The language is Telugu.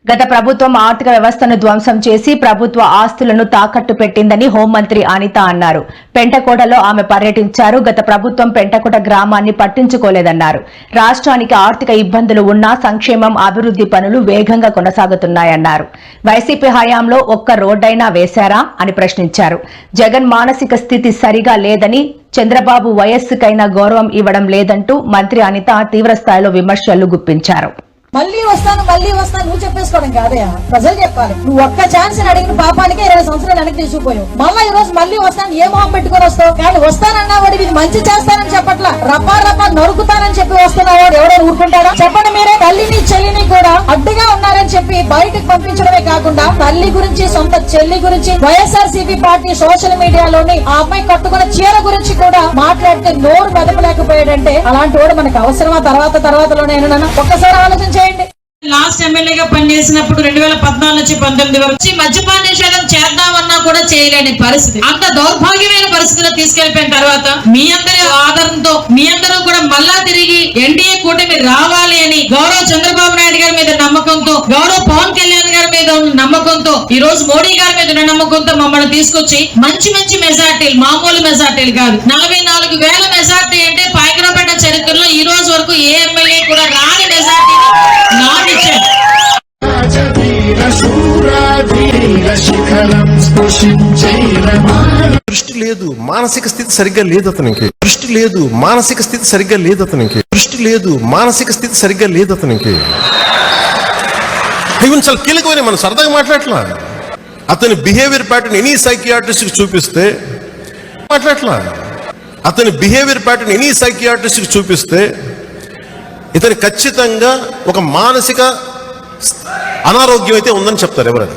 గత ప్రభుత్వం ఆర్థిక వ్యవస్థను ధ్వంసం చేసి ప్రభుత్వ ఆస్తులను తాకట్టు పెట్టిందని హోంమంత్రి అనిత అన్నారు. పెంటకోటలో ఆమె పర్యటించారు. గత ప్రభుత్వం పెంటకోట గ్రామాన్ని పట్టించుకోలేదన్నారు. రాష్ట్రానికి ఆర్థిక ఇబ్బందులు ఉన్నా సంక్షేమం, అభివృద్ధి పనులు వేగంగా కొనసాగుతున్నాయన్నారు. వైసీపీ హయాంలో ఒక్క రోడ్డైనా వేశారా అని ప్రశ్నించారు. జగన్ మానసిక స్థితి సరిగా లేదని, చంద్రబాబు వయస్సుకైనా గౌరవం ఇవ్వడం లేదంటూ మంత్రి అనిత తీవ్రస్థాయిలో విమర్శలు గుప్పించారు. మళ్ళీ వస్తాను నువ్వు చెప్పేసుకోవడం కాదయా, ప్రజలు చెప్పాలి. నువ్వు ఒక్క ఛాన్స్ అడిగిన పాపానికి 20 సంవత్సరాలు వెనక్కి తీసుకుపోయావు. ఈ రోజు మళ్ళీ వస్తాను ఏ మొహం పెట్టుకుని వస్తావు? కానీ వస్తానన్నా వాడు ఇది మంచి చేస్తానని చెప్పట్లా, రప్పా నరుకుతానని చెప్పి వస్తున్నావు. ఎవడో ఊరుకుంటాడా చెప్పండి మీరే? తల్లిని చెల్లిని కూడా అడ్డుగా ఉన్నారని చెప్పి బయటకు పంపించడమే కాకుండా తల్లి గురించి, సొంత చెల్లి గురించి, వైఎస్ఆర్సీపీ పార్టీ సోషల్ మీడియాలోని ఆ అమ్మాయి కట్టుకున్న చీర గురించి కూడా మాట్లాడితే నోరు మెదపలేకపోయాడంటే అలాంటి వాడు మనకు అవసరమా? తర్వాతలోనే ఒక్కసారి ఆలోచించ. లాస్ట్ ఎమ్మెల్యేగా పనిచేసినప్పుడు 2014 నుంచి 19 వరకు మద్యపాన నిషేధం చేద్దామన్నా కూడా చేయలేని పరిస్థితి, అంత దౌర్భాగ్యమైన పరిస్థితిలో తీసుకెళ్లిపోయిన తర్వాత మీ అందరి ఆధారంతో మీ అందరూ కూడా మళ్ళా తిరిగి ఎన్డీఏ కూటమి రావాలి అని గౌరవ చంద్రబాబు నాయుడు గారి మీద నమ్మకంతో, గౌరవ పవన్ కళ్యాణ్ గారి మీద ఉన్న నమ్మకంతో, ఈ రోజు మోడీ గారి మీద ఉన్న నమ్మకంతో మమ్మల్ని తీసుకొచ్చి మంచి మెజార్టీలు, మామూలు మెజార్టీలు కాదు, 44,000 మెజార్టీ అంటే పాయకరాపేట చరిత్రలో ఈ రోజు వరకు ఏ ఎమ్మెల్యే కూడా రాని మెజార్టీ దృష్టి లేదు, మానసిక స్థితి సరిగ్గా లేదు అతనికి. దృష్టి లేదు, మానసిక స్థితి సరిగ్గా లేదు అతనికి. దృష్టి లేదు, మానసిక స్థితి సరిగ్గా లేదు అతనికి. ఇవన్నీ చాలా కీలకమైన, మనం సరదాగా మాట్లాడలా. అతని బిహేవియర్ ప్యాటర్న్ ఎనీ సైకియాట్రిస్ట్ చూపిస్తే ఇతని ఖచ్చితంగా ఒక మానసిక అనారోగ్యం అయితే ఉందని చెప్తారు ఎవరైనా.